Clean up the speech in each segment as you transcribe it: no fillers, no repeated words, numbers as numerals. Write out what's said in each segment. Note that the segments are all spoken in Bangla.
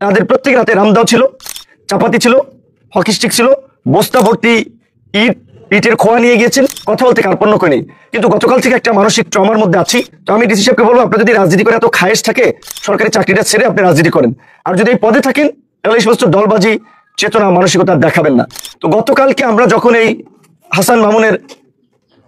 তাদের প্রত্যেকের হাতে রামদাও ছিল, চাপাতি ছিল, হকি স্টিক ছিল, বস্তা ভর্তি ইটের খোয়া নিয়ে গিয়েছেন। কথা বলতে কার্পণ্য করে নেই, কিন্তু গতকাল থেকে একটা মানসিক ট্রমার মধ্যে আছি। তো আমি ডিসি সাহেবকে বলবো, আপনার যদি রাজনীতি করে এত খায়েশ থাকে, সরকারি চাকরিটা ছেড়ে আপনি রাজনীতি করেন। আর যদি এই পদে থাকেন তাহলে এই সমস্ত দলবাজি চেতনা মানসিকতা দেখাবেন না। তো গতকালকে আমরা যখন এই হাসান মামুনের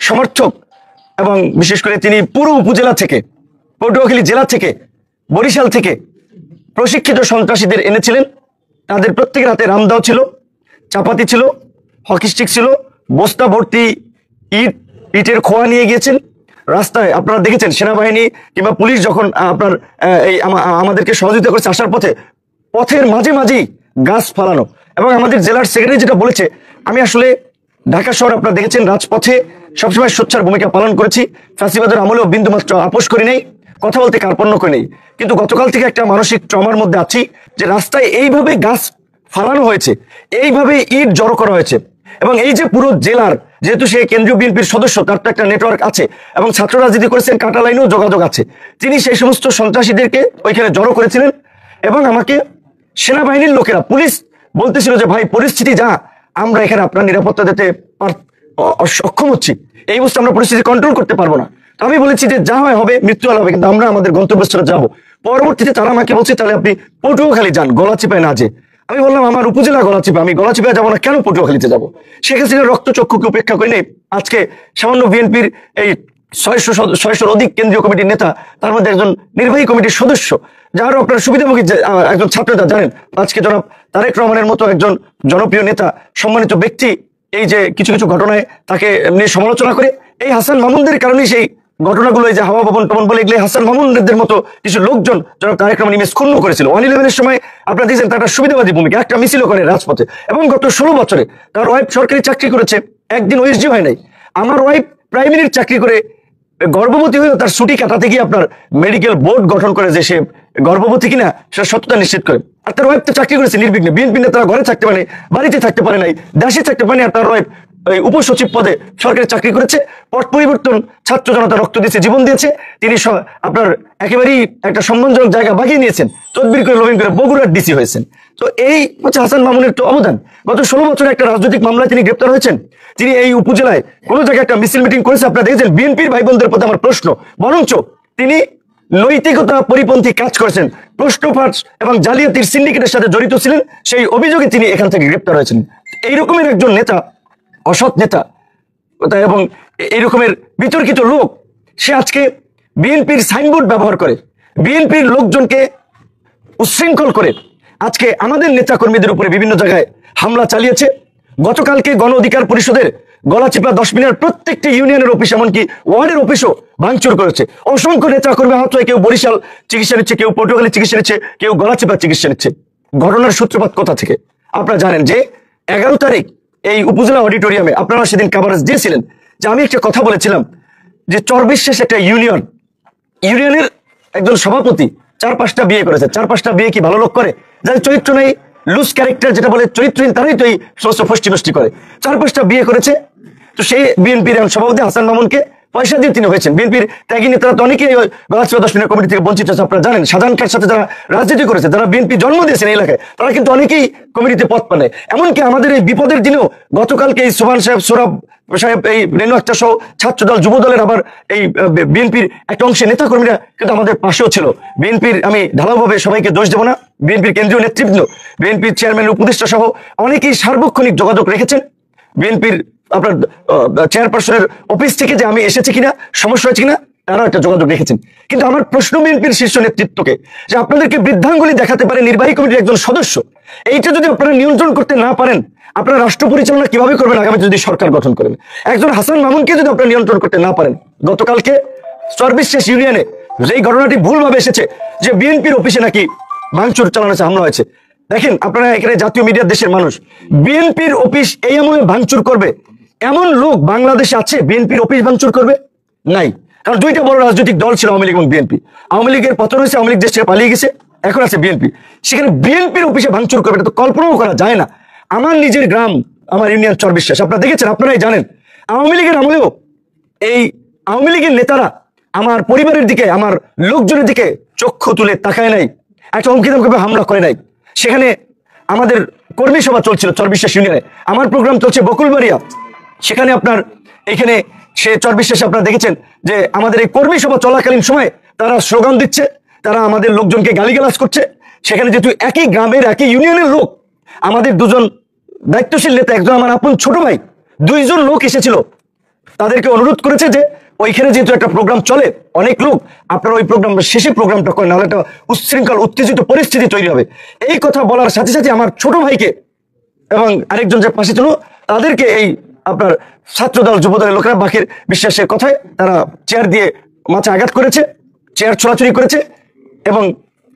সমর্থক এবং বিশেষ করে তিনি পুরো উপজেলা থেকে, পটুয়াখালী জেলা থেকে, বরিশাল থেকে প্রশিক্ষিত সন্ত্রাসীদের এনেছিলেন, তাদের প্রত্যেকের হাতে রামদাও ছিল, চাপাতি ছিল, হকি স্টিক ছিল, বস্তা ভর্তি ইটের খোয়া নিয়ে গিয়েছেন। রাস্তায় আপনারা দেখেছেন সেনাবাহিনী কিংবা পুলিশ যখন আপনার এই আমাদেরকে সহযোগিতা করেছে আসার পথের মাঝে মাঝেই গাছ ফালানো। এবং আমাদের জেলার সেক্রেটারি যেটা বলেছে, আমি আসলে ঢাকা শহর আপনারা দেখেছেন রাজপথে সবসময় সোচ্চার ভূমিকা পালন করেছি, ফ্যাসিবাদের আমলেও বিন্দুমাত্র আপোষ করি নাই, কথা বলতে কার্পণ্য করে নেই। কিন্তু গতকাল থেকে একটা মানসিক ট্রমার মধ্যে আছি যে রাস্তায় এইভাবে গাছ ফালানো হয়েছে, এইভাবে ইট জড়ো করা হয়েছে। এবং এই যে পুরো জেলার, যেহেতু সে কেন্দ্রীয় বিএনপির সদস্য, তার তো একটা নেটওয়ার্ক আছে এবং ছাত্র রাজনীতি করেছেন, কাটা লাইনেও যোগাযোগ আছে। তিনি সেই সমস্ত সন্ত্রাসীদেরকে ওইখানে জড়ো করেছিলেন এবং আমাকে সেনাবাহিনীর লোকেরা, পুলিশ বলতেছিল যে ভাই পরিস্থিতি যা, আমরা এখানে আপনার নিরাপত্তা দিতে সক্ষম হচ্ছি, এই অবস্থা আমরা পরিস্থিতি কন্ট্রোল করতে পারবো না। আমি বলেছি যে যা হয় হবে, মৃত্যু হবে, কিন্তু আমরা আমাদের গন্তব্যস্থলে যাবো। পরবর্তীতে তারা আমাকে বলছে তাহলে আপনি পটুয়াখালী যান, গলাচিপায় না যে। আমি বললাম আমার উপজেলা গলাচিপা, আমি গলাচিপায় যাবো না, কেন পটুয়াখালীতে যাবো? শেখ হাসিনার রক্তচক্ষুকে উপেক্ষা করে নেই আজকে সামান্য বিএনপির এই 600 অধিক কেন্দ্রীয় কমিটির নেতা, তার মধ্যে একজন নির্বাহী কমিটির সদস্য, যারও আপনার সুবিধাভোগী একজন ছাত্রনেতা জানেন, আজকে জনাব তারেক রহমানের মতো একজন জনপ্রিয় নেতা, সম্মানিত ব্যক্তি, এই যে কিছু কিছু ঘটনায় তাকে নিয়ে সমালোচনা করে, এই হাসান মামুনদের কারণেই সেই ঘটনাগুলো, এই যে হাওয়া ভবন টবন বলে এগুলো হাসান মামুনদের মতো কিছু লোকজন জনাব তারেক রহমান ইমেজ ক্ষুণ্ণ করেছিল। 111-এর সময় আপনারা দেখছেন তার একটা সুবিধাবাদী ভূমিকা, একটা মিছিলও করে রাজপথে। এবং গত 16 বছরে তার ওয়াইফ সরকারি চাকরি করেছে, একদিন ওএসডি হয় নাই। আমার ওয়াইফ প্রাইমারির চাকরি করে গর্ভবতী হয়েও তার ছুটি কাটাতে গিয়ে আপনার মেডিকেল বোর্ড গঠন করে যে সে গর্ভবতী কিনা সেটা সত্যতা নিশ্চিত করে। আর তার ওয়াইফ তো চাকরি করেছে নির্বিঘ্নে, বিএনপি নেতারা ঘরে থাকতে পারে, বাড়িতে থাকতে পারে নাই, দেশে থাকতে পারে। আর তার ওয়াইফ উপসচিব পদে সরকারি চাকরি করেছে, পট পরিবর্তন, ছাত্র জনতা রক্ত দিয়েছে, জীবন দিয়েছে। তিনি আপনার একেবারেই একটা সম্মানজনক জায়গা বাগিয়ে নিয়েছেন, তদবির করে লবিং করে বগুড়ার ডিসি হয়েছেন। তো এই হচ্ছে হাসান মামুনের তো অবদান। গত 16 বছরে একটা রাজনৈতিক মামলায় তিনি গ্রেপ্তার হয়েছেন। তিনি এই উপজেলায় কোন জায়গায় একটা মিছিল মিটিং করেছে, আপনারা দেখেছেন। বিএনপির ভাই বোনদের প্রতি আমার প্রশ্ন, বরঞ্চ তিনি নৈতিকতা পরিপন্থী কাজ করেছেন, প্রশ্নপাঠ এবং জালিয়াতির সিন্ডিকেটের সাথে জড়িত ছিলেন, সেই অভিযোগে তিনি এখান থেকে গ্রেপ্তার হয়েছেন। এই রকমের একজন নেতা, অসৎ নেতা এবং এই রকমের বিতর্কিত লোক, সে আজকে বিএনপির সাইনবোর্ড ব্যবহার করে, বিএনপির লোকজনকে উচ্ছৃঙ্খল করে আজকে আমাদের নেতা কর্মীদের উপরে বিভিন্ন জায়গায় হামলা চালিয়েছে। গতকালকে গণ অধিকার পরিষদের গলাচিপা 10 মিনিটের প্রত্যেকটি ইউনিয়নের অফিস, এমনকি ওয়ার্ডের অফিসও ভাঙচুর করেছে। অসংখ্য নেতা কর্মী আহত হয়ে কেউ বরিশাল চিকিৎসা নিচ্ছে, কেউ পটুয়াখালী চিকিৎসা নিচ্ছে, কেউ গলাচিপা চিকিৎসা নিচ্ছে। ঘটনার সূত্রপাত কোথা থেকে? আপনারা জানেন যে 11 তারিখ এই উপজেলা অডিটোরিয়ামে আপনারা সেদিন কভারেজ দিয়েছিলেন যে আমি একটা কথা বলেছিলাম যে চরবিশ্বাস একটা ইউনিয়নের একজন সভাপতি 4-5টা বিয়ে করেছে। 4-5টা বিয়ে কি ভালো লোক করে? যাদের চরিত্র নেই, লুজ ক্যারেক্টার যেটা বলে, চরিত্রহীন, তারাই তো এই সমস্ত ফষ্টি নষ্টি করে। 4-5টা বিয়ে করেছে। তো সেই বিএনপির সভাপতি হাসান মামুনকে পয়সা দিয়ে তিনি হয়েছেন। বিএনপির ত্যাগী নেতারা তো অনেকেই গলাচিপা 10 মিনিট কমিটি থেকে বঞ্চিত আছে। আপনারা জানেন শাহজাহান খানের সাথে যারা রাজনীতি করেছে, যারা বিএনপি জন্ম দিয়েছেন এই এলাকায়, তারা কিন্তু অনেকেই কমিটিতে পদ পায়। এমনকি আমাদের এই বিপদের দিনেও গতকালকে এই সোহান সাহেব, সোরাব সাহেব, এই রেনু আক্তার সহ ছাত্রদল, যুবদলের, আবার এই বিএনপির একটা অংশের নেতা কর্মীরা কিন্তু আমাদের পাশেও ছিল। বিএনপির, আমি ঢালাওভাবে সবাইকে দোষ দেবো না, বিএনপির কেন্দ্রীয় নেতৃবৃন্দ, বিএনপির চেয়ারম্যানের উপদেষ্টা সহ অনেকেই সার্বক্ষণিক যোগাযোগ রেখেছেন। বিএনপির আপনার চেয়ারপারসনের অফিস থেকে যে আমি এসেছি কিনা, সমস্যা হয়েছে কিনা, তারাও একটা যোগাযোগ রেখেছেন। কিন্তু আমার প্রশ্ন বিএনপির শীর্ষ নেতৃত্বকে, যে আপনাদেরকে বৃদ্ধাঙ্গুলি দেখাতে পারে নির্বাহী কমিটির একজন সদস্য, এইটা যদি আপনারা নিয়ন্ত্রণ করতে না পারেন, আপনারা রাষ্ট্র পরিচালনা কিভাবে করবেন আগামী যদি সরকার গঠন করেন? একজন হাসান মামুনকে যদি আপনারা নিয়ন্ত্রণ করতে না পারেন, গতকালকে চরবিশ্বাস ইউনিয়নে যেই ঘটনাটি ভুলভাবে এসেছে যে বিএনপির অফিসে নাকি ভাঙচুর চালানো হয়েছে, হামলা হয়েছে। দেখেন আপনারা এখানে জাতীয় মিডিয়ার দেশের মানুষ, বিএনপির অফিস এই আমলে ভাঙচুর করবে এমন লোক বাংলাদেশে আছে? বিএনপির অফিস ভাঙচুর করবে? নাই। কারণ দুইটা বড় রাজনৈতিক দল ছিল, আওয়ামী লীগ এবং বিএনপি। আওয়ামী লীগের পতন হয়েছে, আওয়ামী লীগ দেশ থেকে পালিয়ে গেছে, এখন আছে বিএনপি। সেখানে বিএনপির অফিসে ভাঙচুর করবে, এটা তো কল্পনাও করা যায় না। আমার নিজের গ্রাম, আমার ইউনিয়ন চরবিশ্বাস, আপনারা দেখেছেন, আপনারাই জানেন, আওয়ামী লীগের আমলেও এই আওয়ামী লীগের নেতারা আমার পরিবারের দিকে, আমার লোকজনের দিকে চক্ষু তুলে তাকায় নাই, একটা অঙ্কিতভাবে হামলা করে নাই। সেখানে আমাদের কর্মী সভা চলছিল চরবিশ্বাস ইউনিয়নে, আমার প্রোগ্রাম চলছে বকুলবাড়িয়া, সেখানে আপনার এখানে সে চরবিশ্বাসে আপনারা দেখেছেন যে আমাদের এই কর্মী সভা চলাকালীন সময় তারা স্লোগান দিচ্ছে, তারা আমাদের লোকজনকে গালিগালাজ করছে। সেখানে যেহেতু একই গ্রামের একই ইউনিয়নের লোক, আমাদের দুজন দায়িত্বশীল নেতা, একজন আমার আপন ছোট ভাই, দুইজন লোক এসেছিল, তাদেরকে অনুরোধ করেছে যে ওইখানে যেহেতু একটা প্রোগ্রাম চলে, অনেক লোক, আপনারা ওই প্রোগ্রাম শেষে প্রোগ্রামটা করেন, নাহলে একটা উচ্ছৃঙ্খল উত্তেজিত পরিস্থিতি তৈরি হবে। এই কথা বলার সাথে সাথে আমার ছোট ভাইকে এবং আরেকজন যে পাশে ছিল তাদেরকে এই আপনার ছাত্রদল যুবদলের লোকেরা বাকের বিশ্বাসের কথায় তারা চেয়ার দিয়ে মাথায় আঘাত করেছে, চেয়ার ছোড়াছুড়ি করেছে। এবং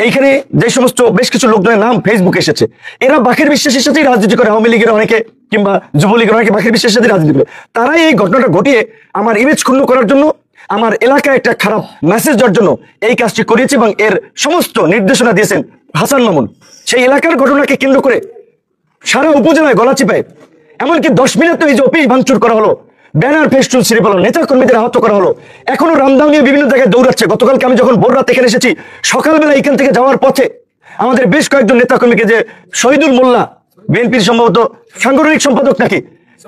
এইখানে যে সমস্ত বেশ কিছু লোকজনের নাম ফেসবুকে এসেছে, এরা বাকের বিশ্বাসের সাথেই রাজনীতি করে, আওয়ামী লীগের অনেকে কিংবা যুবলীগের অনেকে বাকের বিশ্বাসের সাথে রাজনীতি করে। তারাই এই ঘটনাটা ঘটিয়ে আমার ইমেজ ক্ষুণ্ণ করার জন্য, আমার এলাকায় একটা খারাপ মেসেজ দেওয়ার জন্য এই কাজটি করিয়েছে এবং এর সমস্ত নির্দেশনা দিয়েছেন হাসান মামুন। সেই এলাকার ঘটনাকে কেন্দ্র করে সারা উপজেলায় গলাচিপায় এমনকি 10 মিনিট এই যে অফিস ভাঙচুর করা হলো, ব্যানার ফেস্টুন ছিঁড়ে ফেলো, নেতা কর্মীদের আহত করা হলো, এখনো রামদাও নিয়ে বিভিন্ন জায়গায় দৌড়াচ্ছে। গতকালকে আমি যখন ভোর রাত এখানে এসেছি, সকালবেলা এখান থেকে যাওয়ার পথে আমাদের বেশ কয়েকজন নেতা কর্মীকে, যে শহীদুল মোল্লা বিএনপির সম্ভবত সাংগঠনিক সম্পাদক নাকি,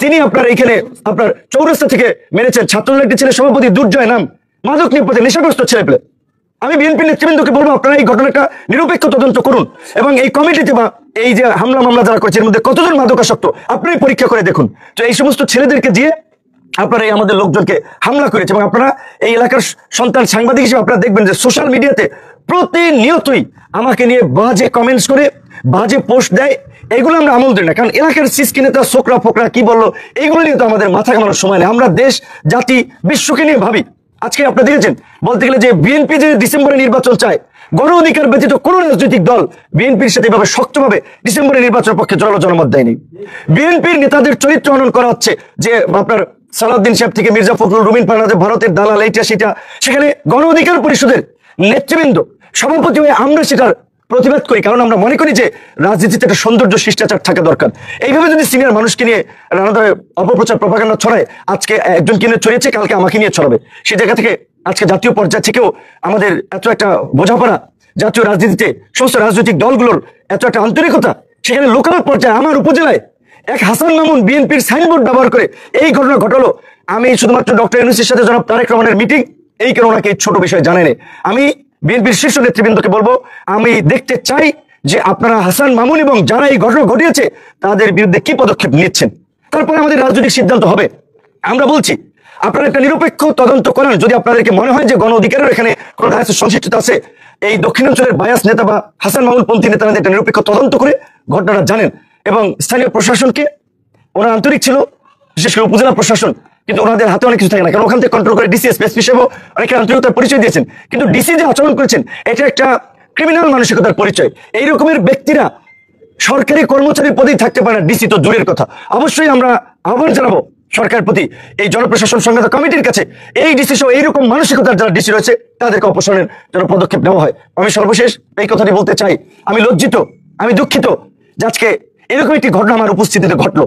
তিনি আপনার এখানে আপনার চৌরাস্তা থেকে মেরেছেন। ছাত্রদলের একটি ছেলে সভাপতি দুর্জয় নাম, মাদক নিয়ে পথে নেশাগ্রস্ত ছেলে পেলে। আমি বিএনপি নেতৃবৃন্দকে বলবো, আপনারা এই ঘটনাটা নিরপেক্ষ তদন্ত করুন এবং এই কমিটিতে বা এই যে হামলা মামলা যারা করেছে এর মধ্যে কতজন মাদকাসক্ত আপনি পরীক্ষা করে দেখুন। তো এই সমস্ত ছেলেদেরকে দিয়ে আপনারা এই আমাদের লোকজনকে হামলা করেছে। এবং আপনারা এই এলাকার সন্তান সাংবাদিক হিসেবে আপনারা দেখবেন যে সোশ্যাল মিডিয়াতে প্রতিনিয়তই আমাকে নিয়ে বাজে কমেন্টস করে, বাজে পোস্ট দেয়। এগুলো আমরা আমল দিই না, কারণ এলাকার সিসকি নেতা ছোকরা ফোকরা কি বললো এইগুলো নিয়ে তো আমাদের মাথা ঘামানোর সময় নেই। আমরা দেশ জাতি বিশ্বকে নিয়ে ভাবি। আজকে আপনারা দেখেছেন, বলতে গেলে যে বিএনপি যে ডিসেম্বরে নির্বাচন চায়, গণ অধিকার ব্যতীত কোন রাজনৈতিক দল বিএনপির সাথে এভাবে শক্তভাবে ডিসেম্বরে নির্বাচনের পক্ষে জোরালো জনমত দেয়নি। বিএনপির নেতাদের চরিত্র হনন করা হচ্ছে, যে আপনার সালাউদ্দিন সাহেব থেকে মির্জা ফখরুল, রুমিন ফারহাদ, ভারতের দালাল, এইটা সেটা। সেখানে গণ অধিকার পরিষদের নেতৃবৃন্দ সভাপতি হয়ে আমরা সেটার প্রতিবাদ করি, কারণ আমরা মনে করি যে রাজনীতিতে একটা সৌন্দর্য শিষ্টাচার থাকা দরকার। এইভাবে যদি সিনিয়র মানুষকে নিয়ে নানা ধরনের অপপ্রচার প্রপাগান্ডা ছড়ায়, আজকে একজনকে নিয়ে ছড়িয়েছে, কালকে আমাকে নিয়ে ছড়াবে, সেই জায়গা থেকে আজকে জাতীয় পর্যায় থেকেও আমাদের এত একটা বোঝাপড়া, জাতীয় রাজনীতিতে সমস্ত রাজনৈতিক দলগুলোর এত একটা আন্তরিকতা, সেখানে লোকাল পর্যায়ে আমার উপজেলায় এক হাসান মামুন বিএনপির সাইনবোর্ড ব্যবহার করে এই ঘটনা ঘটালো। আমি শুধুমাত্র ডক্টর ইউনূসের সাথে জনাব তারেক রহমানের মিটিং, এই কারণে ওনাকে এই ছোট বিষয় জানেন। আমি বিএনপির শীর্ষ নেতৃবৃন্দকে বলবো, আমি দেখতে চাই যে আপনারা হাসান মামুন এবং যারা এই ঘটনা ঘটিয়েছে তাদের বিরুদ্ধে কি পদক্ষেপ নিচ্ছেন, তারপরে আমাদের রাজনৈতিক সিদ্ধান্ত হবে। আমরা বলছি আপনারা একটা নিরপেক্ষ তদন্ত করেন। যদি আপনাদেরকে মনে হয় যে গণ অধিকারের এখানে কোনো সংশ্লিষ্টতা আছে, এই দক্ষিণাঞ্চলের বায়াস নেতা বা হাসান মামুন পন্থী নেতারা একটা নিরপেক্ষ তদন্ত করে ঘটনাটা জানেন। এবং স্থানীয় প্রশাসনকে, ওরা আন্তরিক ছিল, বিশেষ করে উপজেলা প্রশাসন, কিন্তু ওনাদের হাতে অনেক কিছু থাকে না, কারণ ওখান থেকে কন্ট্রোল করে ডিসি, এসপি হিসেবেও অনেকে আন্তরিকতার পরিচয় দিয়েছেন, কিন্তু ডিসি যে আচরণ করেছেন এটা একটা ক্রিমিনাল মানসিকতার পরিচয়। এই রকমের ব্যক্তিরা সরকারি কর্মচারীর পদেই থাকতে পারে না, ডিসি তো দূরের কথা। অবশ্যই আমরা আহ্বান জানাবো সরকারের প্রতি, এই জনপ্রশাসন সংক্রান্ত কমিটির কাছে, এই ডিসি সহ এইরকম মানসিকতার যারা ডিসি রয়েছে তাদেরকে অপসারণের জন্য পদক্ষেপ নেওয়া হয়। আমি সর্বশেষ এই কথাটি বলতে চাই, আমি লজ্জিত, আমি দুঃখিত যে আজকে এরকম একটি ঘটনা আমার উপস্থিতিতে ঘটলো।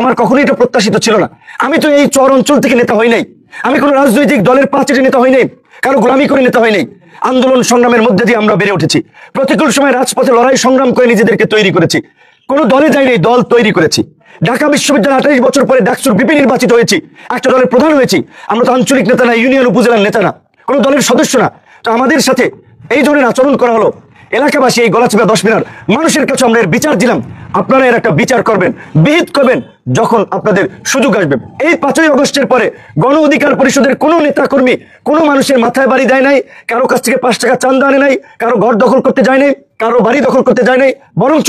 আমার কখনোই এটা প্রত্যাশিত ছিল না। আমি তো এই চর অঞ্চল থেকে নেতা হই নাই, আমি কোনো রাজনৈতিক দলের পাঁচটি নেতা হই নাই, কারো গোলামি করে নেতা হই নাই। আন্দোলন সংগ্রামের মধ্যে দিয়ে আমরা বেড়ে উঠেছি, প্রতিকূল সময় রাজপথে লড়াই সংগ্রাম করে নিজেদেরকে তৈরি করেছি, কোনো দলে যাই নাই, দল তৈরি করেছি। ঢাকা বিশ্ববিদ্যালয় 28 বছর পরে ডাকসুর বিপি নির্বাচিত হয়েছি, একটা দলের প্রধান হয়েছি। আমরা তো আঞ্চলিক নেতা না, ইউনিয়ন উপজেলার নেতা না, কোনো দলের সদস্য না। তো আমাদের সাথে এই ধরনের আচরণ করা হলো। এলাকাবাসী, এই গলাচিপা 10 মিনার মানুষের কাছে আমরা এর বিচার দিলাম, আপনারা এর একটা বিচার করবেন, বিহিত করবেন যখন আপনাদের সুযোগ আসবে। এই 5ই আগস্টের পরে গণ অধিকার পরিষদের কোনো নেতা কর্মী কোনো মানুষের মাথায় বাড়ি দেয় নাই, কারো কাছ থেকে 5 টাকা চান্দা আনে নাই, কারো ঘর দখল করতে যায় নাই, কারো বাড়ি দখল করতে যায় নাই, বরঞ্চ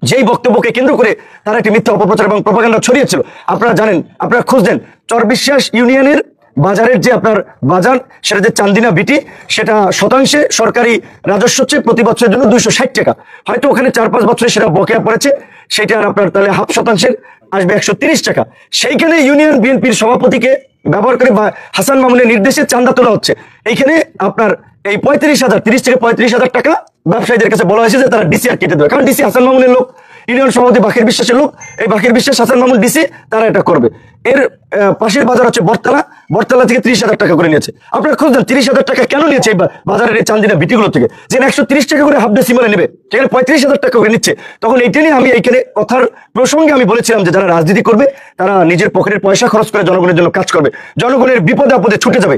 যেই বক্তব্যকে কেন্দ্র করে তারা একটি মিথ্যা অপপ্রচার এবং প্রপাগান্ডা ছড়িয়েছিল। আপনারা জানেন, আপনারা খোঁজ দেন, চরবিশ্বাস ইউনিয়নের বাজারের যে আপনার বাজার, সেটা যে চান্দিনা বিটি, সেটা শতাংশে সরকারি রাজস্ব হচ্ছে প্রতি বছরের জন্য 260 টাকা। হয়তো ওখানে 4-5 বছরে সেটা বকেয়া পড়েছে, সেটা আপনার তাহলে হাফ শতাংশের আসবে 130 টাকা। সেইখানে ইউনিয়ন বিএনপির সভাপতিকে ব্যবহার করে বা হাসান মামুনের নির্দেশে চান্দা তোলা হচ্ছে। এইখানে আপনার এই 35,000, 30 থেকে 35,000 টাকা ব্যবসায়ীদের কাছে বলা হয়েছে যে তারা ডিসি আর কেটে দেবে, কারণ ডিসি হাসান মামুনের লোক, ইউনিয়ন সভাপতি বাকের বিশ্বাসের লোক, এই বাকের বিশ্বাস, হাসান মামুন ডিসি, তারা এটা করবে। এর পাশের বাজার হচ্ছে বটতলা, বটতলা থেকে 30,000 টাকা করে নিয়েছে। আপনারা খোঁজ দেন 30,000 টাকা কেন নিয়েছে এই বাজারের এই চান্দিনা বিটিগুলো থেকে, যে 130 টাকা করে হাফ ডেসি মানে নেবে, সেখানে 35,000 টাকা করে নিচ্ছে। তখন এইটা নিয়ে আমি এইখানে কথার প্রসঙ্গে আমি বলেছিলাম যে যারা রাজনীতি করবে তারা নিজের পকেটের পয়সা খরচ করে জনগণের জন্য কাজ করবে, জনগণের বিপদে আপদে ছুটে যাবে।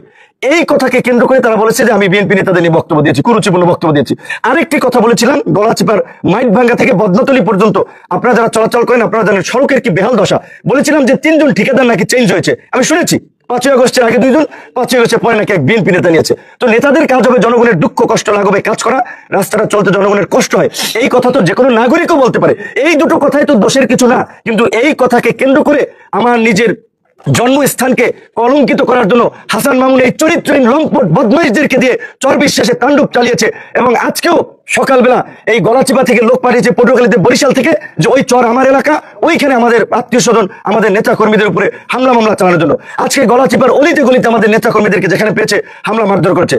এই কথাকে কেন্দ্র করে তারা বলেছে যে আমি বিএনপি নেতাদের নিয়ে বক্তব্য দিয়েছি, কুরুচিপূর্ণ বক্তব্য দিয়েছি। আরেকটি কথা বলেছিলাম, গলাচিপার মাইটভাঙ্গা থেকে বদনাতলী পর্যন্ত আপনারা যারা চলাচল করেন আপনারা জানেন সড়কের কি বেহাল দশা। বলেছিলাম যে 3 জন ঠিকাদার নাকি চেঞ্জ হয়েছে, আমি শুনেছি 5ই আগস্টের আগে 2 জন, 5ই আগস্টের পরে নাকি এক বিএনপি নেতা নিয়েছে। তো নেতাদের কাজ হবে জনগণের দুঃখ কষ্ট লাঘবে কাজ করা, রাস্তাটা চলতে জনগণের কষ্ট হয়, এই কথা তো যে কোনো নাগরিকও বলতে পারে। এই দুটো কথাই তো দোষের কিছু না, কিন্তু এই কথাকে কেন্দ্র করে আমার নিজের জন্মস্থানকে কলঙ্কিত করার জন্য হাসান মামুন এই চরিত্রহীন লম্পট বদমাইশদেরকে দিয়ে চরবিশ্বাসে তাণ্ডব চালিয়েছে। এবং আজকেও সকালবেলা এই গলাচিপা থেকে লোক পাঠিয়েছে পটুয়াখালীতে, বরিশাল থেকে, যে ওই চর আমার এলাকা, ওইখানে আমাদের আত্মীয় স্বজন আমাদের নেতা কর্মীদের উপরে হামলা মামলা চালানোর জন্য। আজকে গলাচিপার অলিতে গলিতে আমাদের নেতা কর্মীদেরকে যেখানে পেয়েছে হামলা মারধর করেছে।